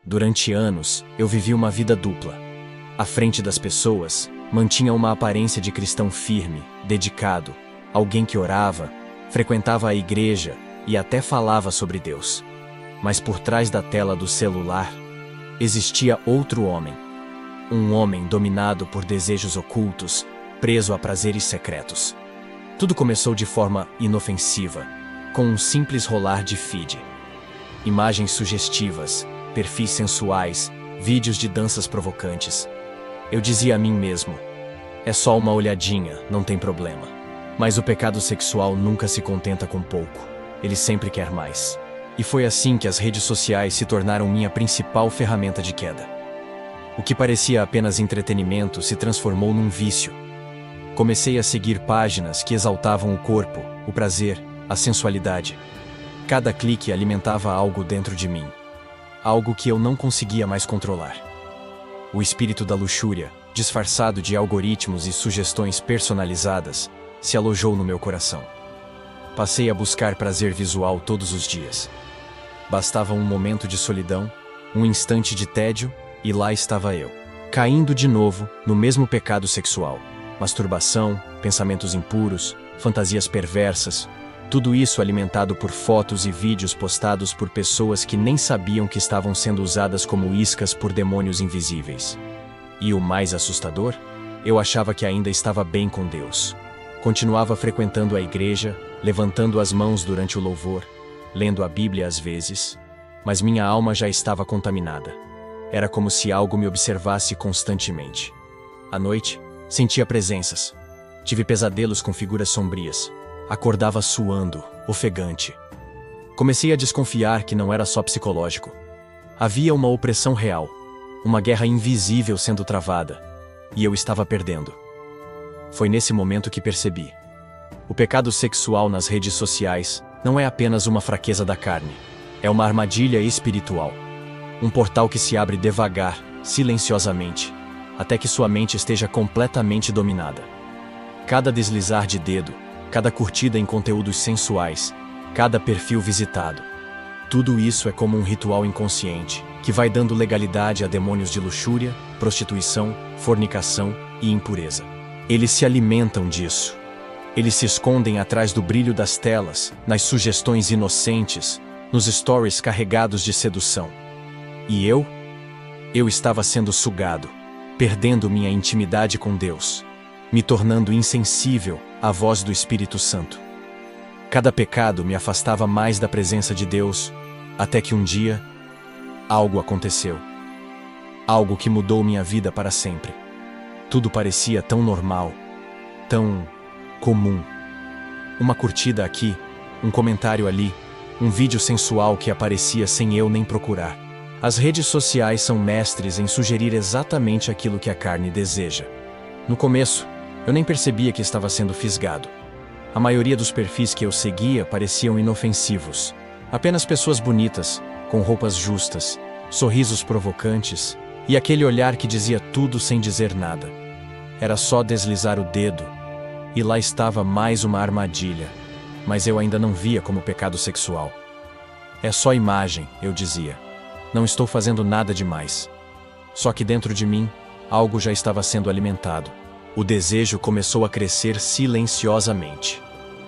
Durante anos, eu vivi uma vida dupla. À frente das pessoas, mantinha uma aparência de cristão firme, dedicado, alguém que orava, frequentava a igreja e até falava sobre Deus. Mas por trás da tela do celular, existia outro homem. Um homem dominado por desejos ocultos, preso a prazeres secretos. Tudo começou de forma inofensiva, com um simples rolar de feed. Imagens sugestivas, perfis sensuais, vídeos de danças provocantes. Eu dizia a mim mesmo, é só uma olhadinha, não tem problema. Mas o pecado sexual nunca se contenta com pouco, ele sempre quer mais. E foi assim que as redes sociais se tornaram minha principal ferramenta de queda. O que parecia apenas entretenimento se transformou num vício. Comecei a seguir páginas que exaltavam o corpo, o prazer, a sensualidade. Cada clique alimentava algo dentro de mim. Algo que eu não conseguia mais controlar. O espírito da luxúria, disfarçado de algoritmos e sugestões personalizadas, se alojou no meu coração. Passei a buscar prazer visual todos os dias. Bastava um momento de solidão, um instante de tédio, e lá estava eu, caindo de novo no mesmo pecado sexual. Masturbação, pensamentos impuros, fantasias perversas, tudo isso alimentado por fotos e vídeos postados por pessoas que nem sabiam que estavam sendo usadas como iscas por demônios invisíveis. E o mais assustador? Eu achava que ainda estava bem com Deus. Continuava frequentando a igreja, levantando as mãos durante o louvor, lendo a Bíblia às vezes, mas minha alma já estava contaminada. Era como se algo me observasse constantemente. À noite, sentia presenças. Tive pesadelos com figuras sombrias. Acordava suando, ofegante. Comecei a desconfiar que não era só psicológico. Havia uma opressão real, uma guerra invisível sendo travada, e eu estava perdendo. Foi nesse momento que percebi. O pecado sexual nas redes sociais não é apenas uma fraqueza da carne, é uma armadilha espiritual. Um portal que se abre devagar, silenciosamente, até que sua mente esteja completamente dominada. Cada deslizar de dedo, cada curtida em conteúdos sensuais, cada perfil visitado. Tudo isso é como um ritual inconsciente, que vai dando legalidade a demônios de luxúria, prostituição, fornicação e impureza. Eles se alimentam disso. Eles se escondem atrás do brilho das telas, nas sugestões inocentes, nos stories carregados de sedução. E eu estava sendo sugado, perdendo minha intimidade com Deus, me tornando insensível à voz do Espírito Santo. Cada pecado me afastava mais da presença de Deus, até que um dia, algo aconteceu. Algo que mudou minha vida para sempre. Tudo parecia tão normal, tão comum. Uma curtida aqui, um comentário ali, um vídeo sensual que aparecia sem eu nem procurar. As redes sociais são mestres em sugerir exatamente aquilo que a carne deseja. No começo, eu nem percebia que estava sendo fisgado. A maioria dos perfis que eu seguia pareciam inofensivos. Apenas pessoas bonitas, com roupas justas, sorrisos provocantes e aquele olhar que dizia tudo sem dizer nada. Era só deslizar o dedo e lá estava mais uma armadilha, mas eu ainda não via como pecado sexual. É só imagem, eu dizia. Não estou fazendo nada demais. Só que dentro de mim, algo já estava sendo alimentado. O desejo começou a crescer silenciosamente.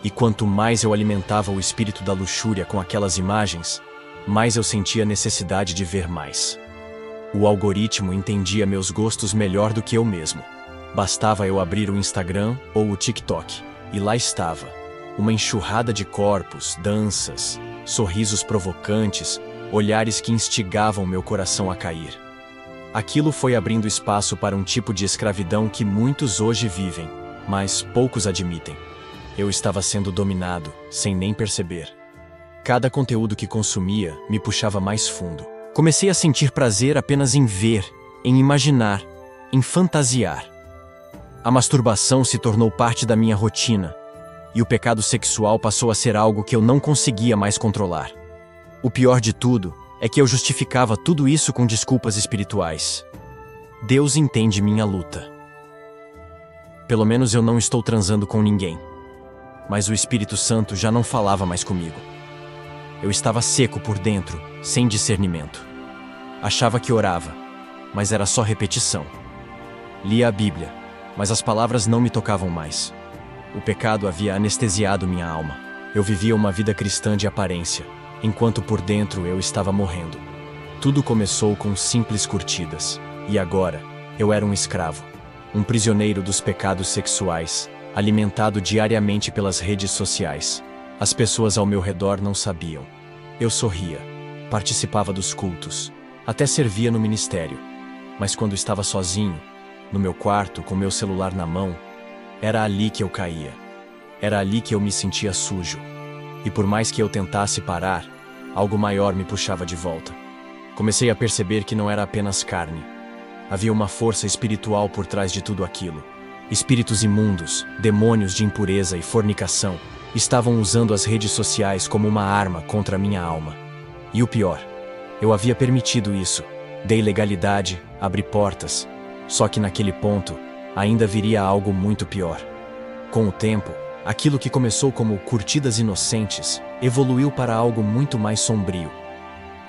E quanto mais eu alimentava o espírito da luxúria com aquelas imagens, mais eu sentia a necessidade de ver mais. O algoritmo entendia meus gostos melhor do que eu mesmo. Bastava eu abrir o Instagram ou o TikTok, e lá estava, uma enxurrada de corpos, danças, sorrisos provocantes, olhares que instigavam meu coração a cair. Aquilo foi abrindo espaço para um tipo de escravidão que muitos hoje vivem, mas poucos admitem. Eu estava sendo dominado, sem nem perceber. Cada conteúdo que consumia me puxava mais fundo. Comecei a sentir prazer apenas em ver, em imaginar, em fantasiar. A masturbação se tornou parte da minha rotina, e o pecado sexual passou a ser algo que eu não conseguia mais controlar. O pior de tudo é que eu justificava tudo isso com desculpas espirituais. Deus entende minha luta. Pelo menos eu não estou transando com ninguém. Mas o Espírito Santo já não falava mais comigo. Eu estava seco por dentro, sem discernimento. Achava que orava, mas era só repetição. Lia a Bíblia, mas as palavras não me tocavam mais. O pecado havia anestesiado minha alma. Eu vivia uma vida cristã de aparência, enquanto por dentro eu estava morrendo. Tudo começou com simples curtidas, e agora eu era um escravo, um prisioneiro dos pecados sexuais, alimentado diariamente pelas redes sociais. As pessoas ao meu redor não sabiam. Eu sorria, participava dos cultos, até servia no ministério, mas quando estava sozinho, no meu quarto com meu celular na mão, era ali que eu caía. Era ali que eu me sentia sujo. E por mais que eu tentasse parar, algo maior me puxava de volta. Comecei a perceber que não era apenas carne. Havia uma força espiritual por trás de tudo aquilo. Espíritos imundos, demônios de impureza e fornicação, estavam usando as redes sociais como uma arma contra a minha alma. E o pior, eu havia permitido isso. Dei legalidade, abri portas. Só que naquele ponto, ainda viria algo muito pior. Com o tempo, aquilo que começou como curtidas inocentes, evoluiu para algo muito mais sombrio.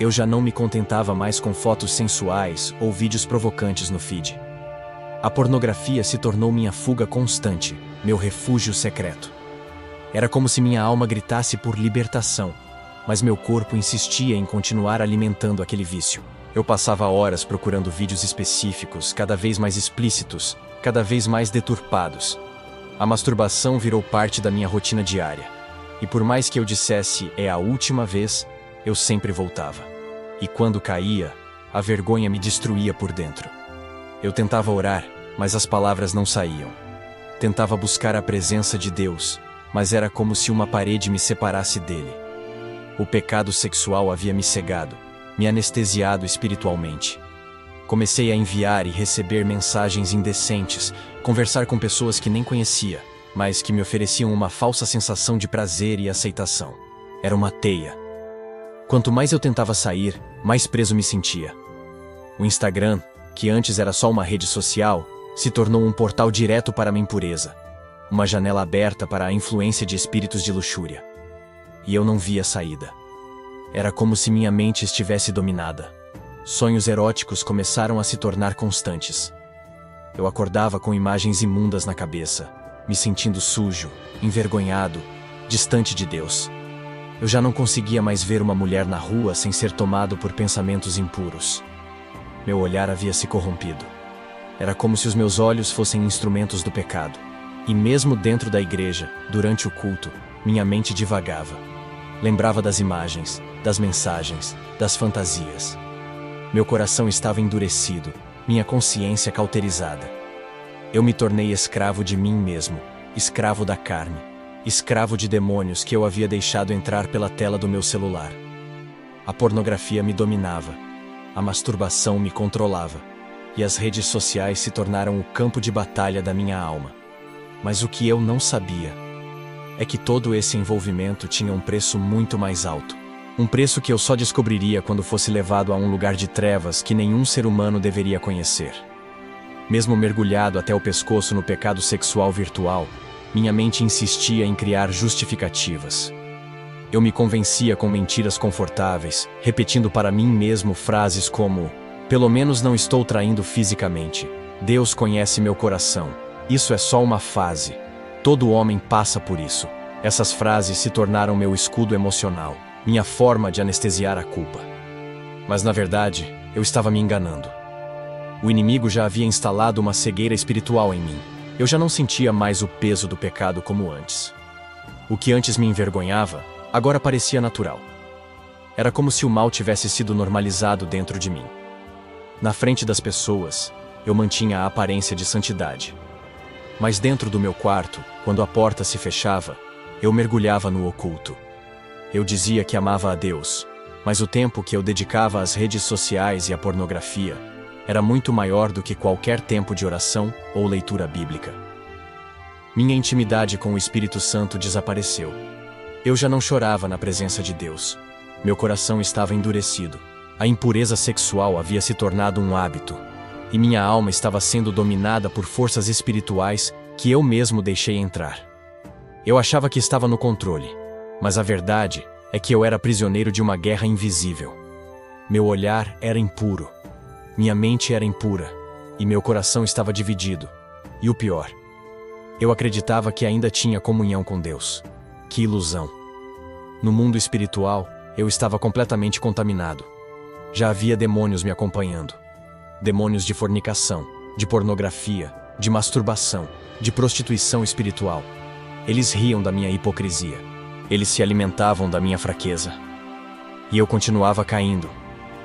Eu já não me contentava mais com fotos sensuais ou vídeos provocantes no feed. A pornografia se tornou minha fuga constante, meu refúgio secreto. Era como se minha alma gritasse por libertação, mas meu corpo insistia em continuar alimentando aquele vício. Eu passava horas procurando vídeos específicos, cada vez mais explícitos, cada vez mais deturpados. A masturbação virou parte da minha rotina diária. E por mais que eu dissesse "é a última vez", eu sempre voltava. E quando caía, a vergonha me destruía por dentro. Eu tentava orar, mas as palavras não saíam. Tentava buscar a presença de Deus, mas era como se uma parede me separasse dele. O pecado sexual havia me cegado, me anestesiado espiritualmente. Comecei a enviar e receber mensagens indecentes, conversar com pessoas que nem conhecia, mas que me ofereciam uma falsa sensação de prazer e aceitação. Era uma teia. Quanto mais eu tentava sair, mais preso me sentia. O Instagram, que antes era só uma rede social, se tornou um portal direto para a minha impureza, uma janela aberta para a influência de espíritos de luxúria. E eu não via saída. Era como se minha mente estivesse dominada. Sonhos eróticos começaram a se tornar constantes. Eu acordava com imagens imundas na cabeça, me sentindo sujo, envergonhado, distante de Deus. Eu já não conseguia mais ver uma mulher na rua sem ser tomado por pensamentos impuros. Meu olhar havia se corrompido. Era como se os meus olhos fossem instrumentos do pecado. E mesmo dentro da igreja, durante o culto, minha mente divagava. Lembrava das imagens, das mensagens, das fantasias. Meu coração estava endurecido, minha consciência cauterizada. Eu me tornei escravo de mim mesmo, escravo da carne, escravo de demônios que eu havia deixado entrar pela tela do meu celular. A pornografia me dominava, a masturbação me controlava, e as redes sociais se tornaram o campo de batalha da minha alma. Mas o que eu não sabia é que todo esse envolvimento tinha um preço muito mais alto. Um preço que eu só descobriria quando fosse levado a um lugar de trevas que nenhum ser humano deveria conhecer. Mesmo mergulhado até o pescoço no pecado sexual virtual, minha mente insistia em criar justificativas. Eu me convencia com mentiras confortáveis, repetindo para mim mesmo frases como: "Pelo menos não estou traindo fisicamente. Deus conhece meu coração. Isso é só uma fase. Todo homem passa por isso." Essas frases se tornaram meu escudo emocional, minha forma de anestesiar a culpa. Mas na verdade, eu estava me enganando. O inimigo já havia instalado uma cegueira espiritual em mim. Eu já não sentia mais o peso do pecado como antes. O que antes me envergonhava, agora parecia natural. Era como se o mal tivesse sido normalizado dentro de mim. Na frente das pessoas, eu mantinha a aparência de santidade. Mas dentro do meu quarto, quando a porta se fechava, eu mergulhava no oculto. Eu dizia que amava a Deus, mas o tempo que eu dedicava às redes sociais e à pornografia era muito maior do que qualquer tempo de oração ou leitura bíblica. Minha intimidade com o Espírito Santo desapareceu. Eu já não chorava na presença de Deus. Meu coração estava endurecido. A impureza sexual havia se tornado um hábito, e minha alma estava sendo dominada por forças espirituais que eu mesmo deixei entrar. Eu achava que estava no controle, mas a verdade é que eu era prisioneiro de uma guerra invisível. Meu olhar era impuro. Minha mente era impura. E meu coração estava dividido. E o pior, eu acreditava que ainda tinha comunhão com Deus. Que ilusão! No mundo espiritual, eu estava completamente contaminado. Já havia demônios me acompanhando. Demônios de fornicação, de pornografia, de masturbação, de prostituição espiritual. Eles riam da minha hipocrisia. Eles se alimentavam da minha fraqueza. E eu continuava caindo,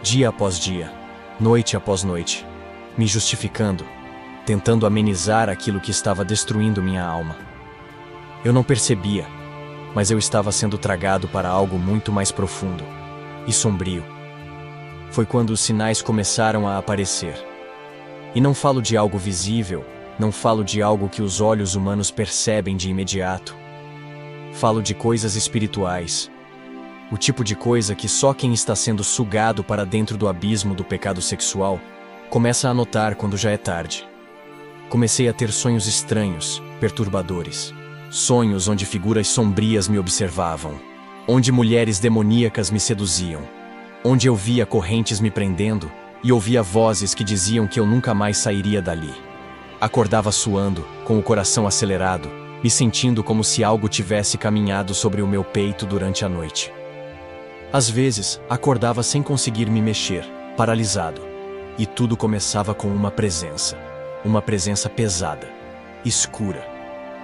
dia após dia, noite após noite, me justificando, tentando amenizar aquilo que estava destruindo minha alma. Eu não percebia, mas eu estava sendo tragado para algo muito mais profundo e sombrio. Foi quando os sinais começaram a aparecer. E não falo de algo visível, não falo de algo que os olhos humanos percebem de imediato. Falo de coisas espirituais. O tipo de coisa que só quem está sendo sugado para dentro do abismo do pecado sexual começa a notar quando já é tarde. Comecei a ter sonhos estranhos, perturbadores. Sonhos onde figuras sombrias me observavam. Onde mulheres demoníacas me seduziam. Onde eu via correntes me prendendo e ouvia vozes que diziam que eu nunca mais sairia dali. Acordava suando, com o coração acelerado, me sentindo como se algo tivesse caminhado sobre o meu peito durante a noite. Às vezes, acordava sem conseguir me mexer, paralisado. E tudo começava com uma presença pesada, escura,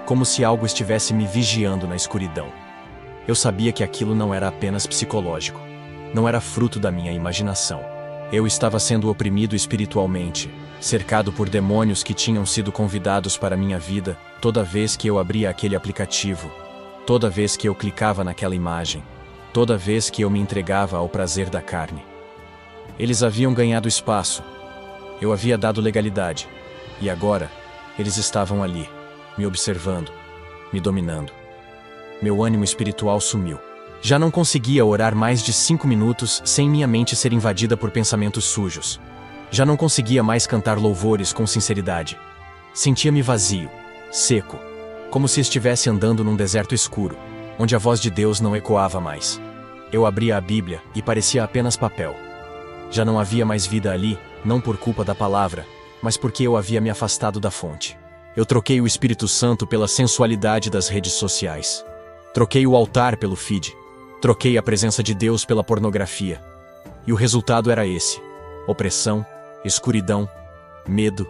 como se algo estivesse me vigiando na escuridão. Eu sabia que aquilo não era apenas psicológico, não era fruto da minha imaginação. Eu estava sendo oprimido espiritualmente, cercado por demônios que tinham sido convidados para minha vida toda vez que eu abria aquele aplicativo, toda vez que eu clicava naquela imagem, toda vez que eu me entregava ao prazer da carne. Eles haviam ganhado espaço. Eu havia dado legalidade. E agora, eles estavam ali, me observando, me dominando. Meu ânimo espiritual sumiu. Já não conseguia orar mais de 5 minutos sem minha mente ser invadida por pensamentos sujos. Já não conseguia mais cantar louvores com sinceridade. Sentia-me vazio, seco, como se estivesse andando num deserto escuro, onde a voz de Deus não ecoava mais. Eu abria a Bíblia e parecia apenas papel. Já não havia mais vida ali, não por culpa da palavra, mas porque eu havia me afastado da fonte. Eu troquei o Espírito Santo pela sensualidade das redes sociais. Troquei o altar pelo feed. Troquei a presença de Deus pela pornografia. E o resultado era esse: opressão, escuridão, medo,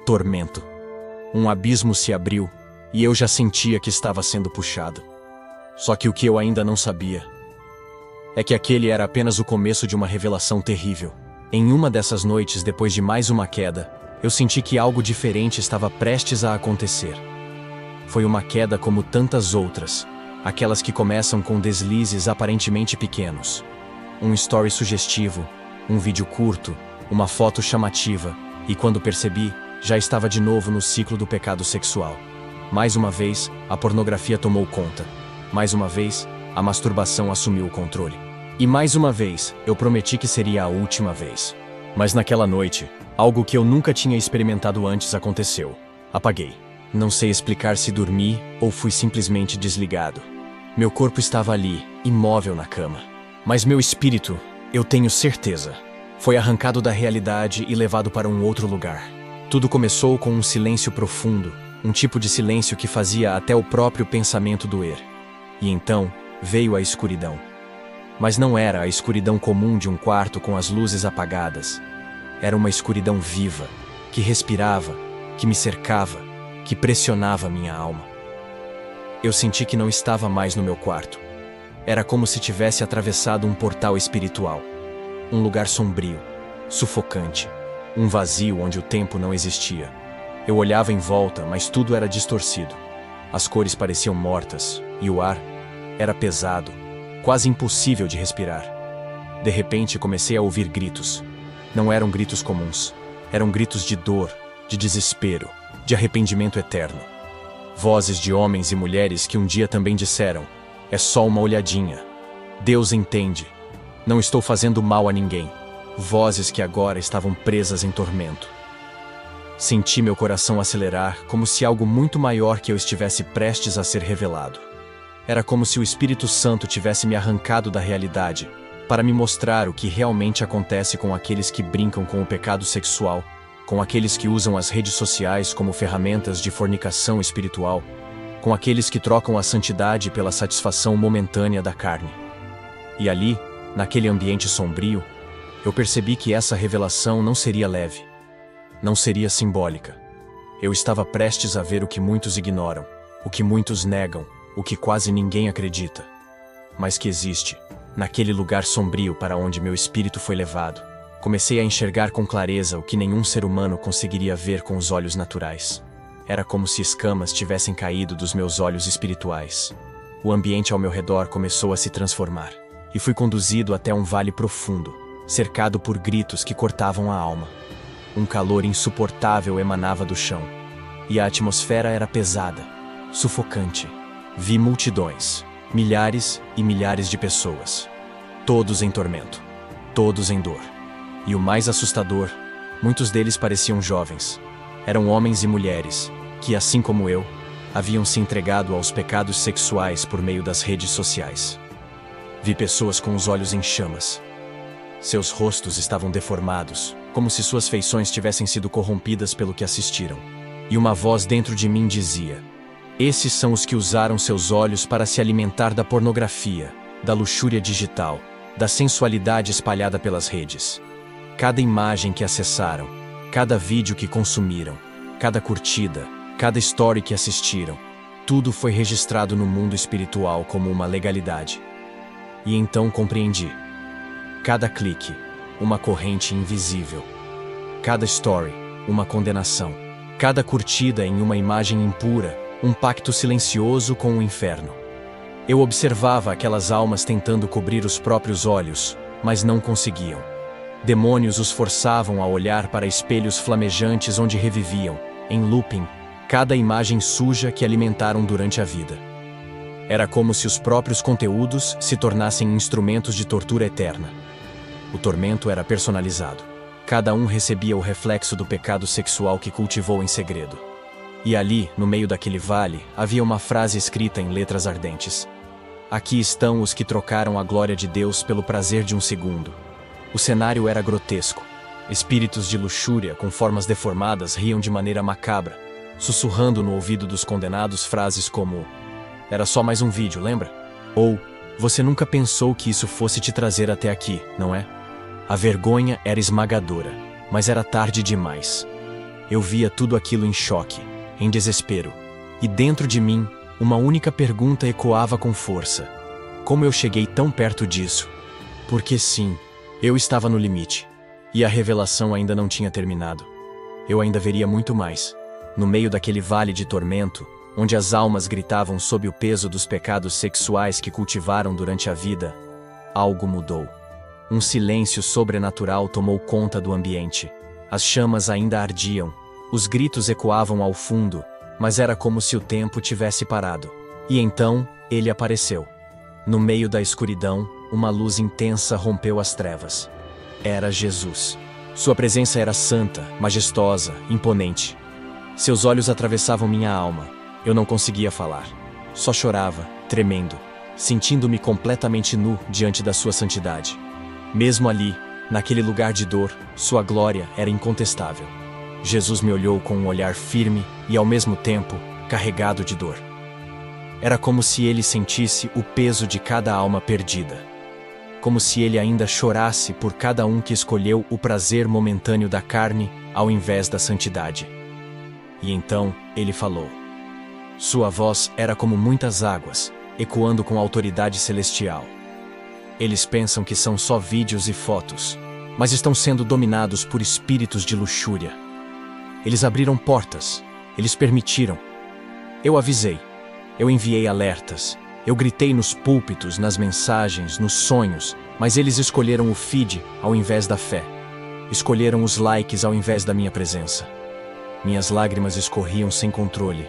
tormento. Um abismo se abriu e eu já sentia que estava sendo puxado. Só que o que eu ainda não sabia é que aquele era apenas o começo de uma revelação terrível. Em uma dessas noites, depois de mais uma queda, eu senti que algo diferente estava prestes a acontecer. Foi uma queda como tantas outras, aquelas que começam com deslizes aparentemente pequenos. Um story sugestivo, um vídeo curto, uma foto chamativa, e quando percebi, já estava de novo no ciclo do pecado sexual. Mais uma vez, a pornografia tomou conta. Mais uma vez, a masturbação assumiu o controle. E mais uma vez, eu prometi que seria a última vez. Mas naquela noite, algo que eu nunca tinha experimentado antes aconteceu. Apaguei. Não sei explicar se dormi ou fui simplesmente desligado. Meu corpo estava ali, imóvel na cama. Mas meu espírito, eu tenho certeza, foi arrancado da realidade e levado para um outro lugar. Tudo começou com um silêncio profundo, um tipo de silêncio que fazia até o próprio pensamento doer. E então, veio a escuridão. Mas não era a escuridão comum de um quarto com as luzes apagadas. Era uma escuridão viva, que respirava, que me cercava, que pressionava minha alma. Eu senti que não estava mais no meu quarto. Era como se tivesse atravessado um portal espiritual. Um lugar sombrio, sufocante, um vazio onde o tempo não existia. Eu olhava em volta, mas tudo era distorcido. As cores pareciam mortas, e o ar era pesado, quase impossível de respirar. De repente comecei a ouvir gritos. Não eram gritos comuns. Eram gritos de dor, de desespero, de arrependimento eterno. Vozes de homens e mulheres que um dia também disseram: "É só uma olhadinha. Deus entende. Não estou fazendo mal a ninguém." Vozes que agora estavam presas em tormento. Senti meu coração acelerar, como se algo muito maior que eu estivesse prestes a ser revelado. Era como se o Espírito Santo tivesse me arrancado da realidade para me mostrar o que realmente acontece com aqueles que brincam com o pecado sexual, com aqueles que usam as redes sociais como ferramentas de fornicação espiritual, com aqueles que trocam a santidade pela satisfação momentânea da carne. E ali, naquele ambiente sombrio, eu percebi que essa revelação não seria leve, não seria simbólica. Eu estava prestes a ver o que muitos ignoram, o que muitos negam, o que quase ninguém acredita, mas que existe, naquele lugar sombrio para onde meu espírito foi levado. Comecei a enxergar com clareza o que nenhum ser humano conseguiria ver com os olhos naturais. Era como se escamas tivessem caído dos meus olhos espirituais. O ambiente ao meu redor começou a se transformar, e fui conduzido até um vale profundo, cercado por gritos que cortavam a alma. Um calor insuportável emanava do chão, e a atmosfera era pesada, sufocante. Vi multidões, milhares e milhares de pessoas, todos em tormento, todos em dor. E o mais assustador, muitos deles pareciam jovens. Eram homens e mulheres que, assim como eu, haviam se entregado aos pecados sexuais por meio das redes sociais. Vi pessoas com os olhos em chamas. Seus rostos estavam deformados, como se suas feições tivessem sido corrompidas pelo que assistiram. E uma voz dentro de mim dizia: esses são os que usaram seus olhos para se alimentar da pornografia, da luxúria digital, da sensualidade espalhada pelas redes. Cada imagem que acessaram, cada vídeo que consumiram, cada curtida, cada story que assistiram, tudo foi registrado no mundo espiritual como uma legalidade. E então compreendi. Cada clique, uma corrente invisível. Cada story, uma condenação. Cada curtida em uma imagem impura, um pacto silencioso com o inferno. Eu observava aquelas almas tentando cobrir os próprios olhos, mas não conseguiam. Demônios os forçavam a olhar para espelhos flamejantes onde reviviam, em looping, cada imagem suja que alimentaram durante a vida. Era como se os próprios conteúdos se tornassem instrumentos de tortura eterna. O tormento era personalizado. Cada um recebia o reflexo do pecado sexual que cultivou em segredo. E ali, no meio daquele vale, havia uma frase escrita em letras ardentes: aqui estão os que trocaram a glória de Deus pelo prazer de um segundo. O cenário era grotesco. Espíritos de luxúria com formas deformadas riam de maneira macabra, sussurrando no ouvido dos condenados frases como: era só mais um vídeo, lembra? Ou, você nunca pensou que isso fosse te trazer até aqui, não é? A vergonha era esmagadora, mas era tarde demais. Eu via tudo aquilo em choque, em desespero, e dentro de mim, uma única pergunta ecoava com força: como eu cheguei tão perto disso? Porque sim, eu estava no limite, e a revelação ainda não tinha terminado. Eu ainda veria muito mais. No meio daquele vale de tormento, onde as almas gritavam sob o peso dos pecados sexuais que cultivaram durante a vida, algo mudou. Um silêncio sobrenatural tomou conta do ambiente. As chamas ainda ardiam, os gritos ecoavam ao fundo, mas era como se o tempo tivesse parado. E então, ele apareceu. No meio da escuridão, uma luz intensa rompeu as trevas. Era Jesus. Sua presença era santa, majestosa, imponente. Seus olhos atravessavam minha alma. Eu não conseguia falar. Só chorava, tremendo, sentindo-me completamente nu diante da sua santidade. Mesmo ali, naquele lugar de dor, sua glória era incontestável. Jesus me olhou com um olhar firme e, ao mesmo tempo, carregado de dor. Era como se ele sentisse o peso de cada alma perdida. Como se ele ainda chorasse por cada um que escolheu o prazer momentâneo da carne ao invés da santidade. E então, ele falou. Sua voz era como muitas águas, ecoando com autoridade celestial. Eles pensam que são só vídeos e fotos, mas estão sendo dominados por espíritos de luxúria. Eles abriram portas, eles permitiram. Eu avisei, eu enviei alertas, eu gritei nos púlpitos, nas mensagens, nos sonhos, mas eles escolheram o feed ao invés da fé. Escolheram os likes ao invés da minha presença. Minhas lágrimas escorriam sem controle.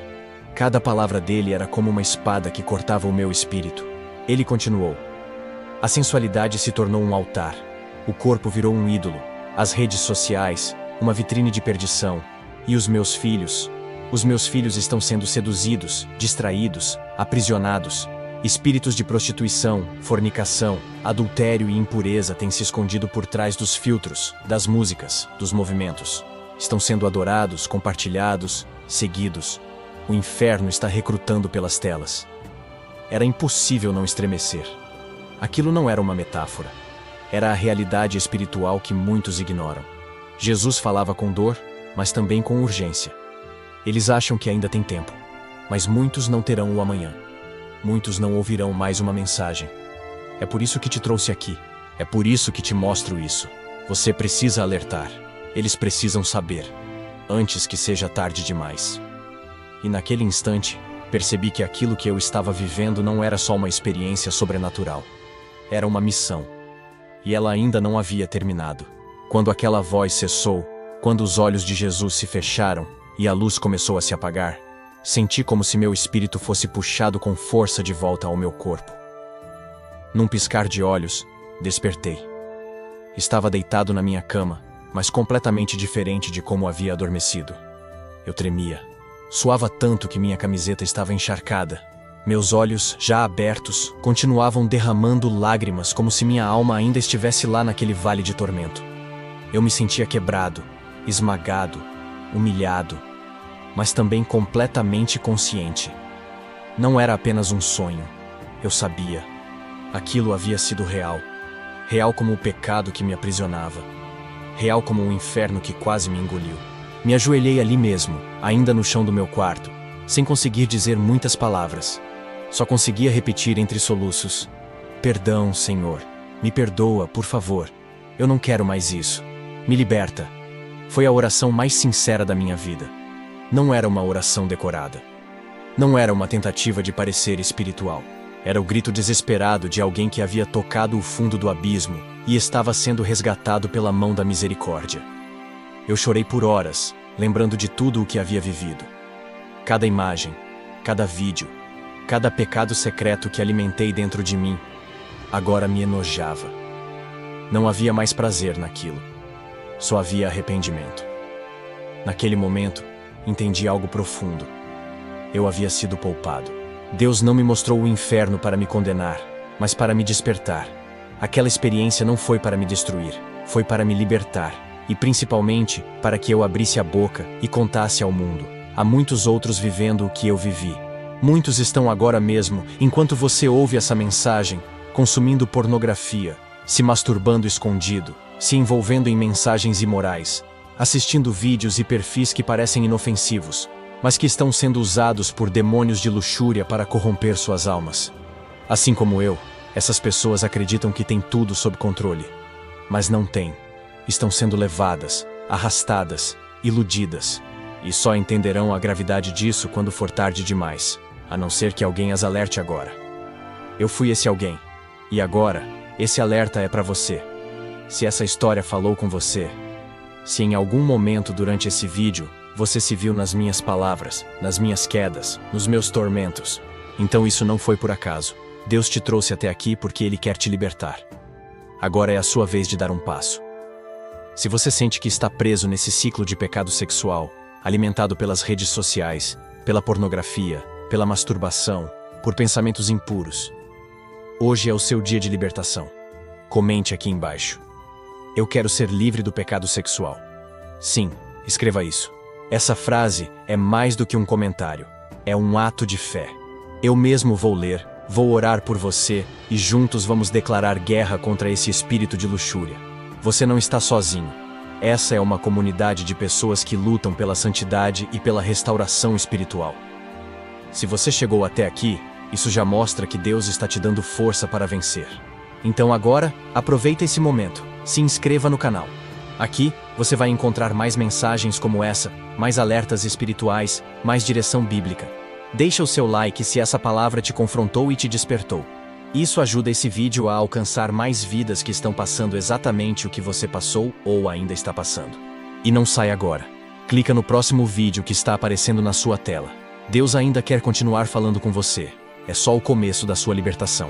Cada palavra dele era como uma espada que cortava o meu espírito. Ele continuou. A sensualidade se tornou um altar. O corpo virou um ídolo. As redes sociais, uma vitrine de perdição. E os meus filhos estão sendo seduzidos, distraídos, aprisionados. Espíritos de prostituição, fornicação, adultério e impureza têm se escondido por trás dos filtros, das músicas, dos movimentos. Estão sendo adorados, compartilhados, seguidos. O inferno está recrutando pelas telas. Era impossível não estremecer. Aquilo não era uma metáfora. Era a realidade espiritual que muitos ignoram. Jesus falava com dor, mas também com urgência. Eles acham que ainda tem tempo, mas muitos não terão o amanhã. Muitos não ouvirão mais uma mensagem. É por isso que te trouxe aqui. É por isso que te mostro isso. Você precisa alertar. Eles precisam saber, antes que seja tarde demais. E naquele instante, percebi que aquilo que eu estava vivendo não era só uma experiência sobrenatural. Era uma missão. E ela ainda não havia terminado. Quando aquela voz cessou, quando os olhos de Jesus se fecharam e a luz começou a se apagar, senti como se meu espírito fosse puxado com força de volta ao meu corpo. Num piscar de olhos, despertei. Estava deitado na minha cama, mas completamente diferente de como havia adormecido. Eu tremia. Suava tanto que minha camiseta estava encharcada. Meus olhos, já abertos, continuavam derramando lágrimas como se minha alma ainda estivesse lá naquele vale de tormento. Eu me sentia quebrado, esmagado, humilhado, mas também completamente consciente. Não era apenas um sonho. Eu sabia. Aquilo havia sido real. Real como o pecado que me aprisionava. Real como um inferno que quase me engoliu. Me ajoelhei ali mesmo, ainda no chão do meu quarto, sem conseguir dizer muitas palavras. Só conseguia repetir entre soluços: "Perdão, Senhor. Me perdoa, por favor. Eu não quero mais isso. Me liberta." Foi a oração mais sincera da minha vida. Não era uma oração decorada. Não era uma tentativa de parecer espiritual. Era o grito desesperado de alguém que havia tocado o fundo do abismo e estava sendo resgatado pela mão da misericórdia. Eu chorei por horas, lembrando de tudo o que havia vivido. Cada imagem, cada vídeo, cada pecado secreto que alimentei dentro de mim, agora me enojava. Não havia mais prazer naquilo. Só havia arrependimento. Naquele momento, entendi algo profundo. Eu havia sido poupado. Deus não me mostrou o inferno para me condenar, mas para me despertar. Aquela experiência não foi para me destruir, foi para me libertar, e principalmente para que eu abrisse a boca e contasse ao mundo. Há muitos outros vivendo o que eu vivi. Muitos estão agora mesmo, enquanto você ouve essa mensagem, consumindo pornografia, se masturbando escondido, se envolvendo em mensagens imorais, assistindo vídeos e perfis que parecem inofensivos, mas que estão sendo usados por demônios de luxúria para corromper suas almas. Assim como eu, essas pessoas acreditam que têm tudo sob controle, mas não têm. Estão sendo levadas, arrastadas, iludidas, e só entenderão a gravidade disso quando for tarde demais, a não ser que alguém as alerte agora. Eu fui esse alguém, e agora, esse alerta é para você. Se essa história falou com você, se em algum momento durante esse vídeo você se viu nas minhas palavras, nas minhas quedas, nos meus tormentos, então isso não foi por acaso. Deus te trouxe até aqui porque Ele quer te libertar. Agora é a sua vez de dar um passo. Se você sente que está preso nesse ciclo de pecado sexual, alimentado pelas redes sociais, pela pornografia, pela masturbação, por pensamentos impuros, hoje é o seu dia de libertação. Comente aqui embaixo: "Eu quero ser livre do pecado sexual." Sim, escreva isso. Essa frase é mais do que um comentário. É um ato de fé. Eu mesmo vou ler, vou orar por você e juntos vamos declarar guerra contra esse espírito de luxúria. Você não está sozinho. Essa é uma comunidade de pessoas que lutam pela santidade e pela restauração espiritual. Se você chegou até aqui, isso já mostra que Deus está te dando força para vencer. Então agora, aproveita esse momento, se inscreva no canal. Aqui, você vai encontrar mais mensagens como essa, mais alertas espirituais, mais direção bíblica. Deixa o seu like se essa palavra te confrontou e te despertou. Isso ajuda esse vídeo a alcançar mais vidas que estão passando exatamente o que você passou ou ainda está passando. E não sai agora. Clica no próximo vídeo que está aparecendo na sua tela. Deus ainda quer continuar falando com você. É só o começo da sua libertação.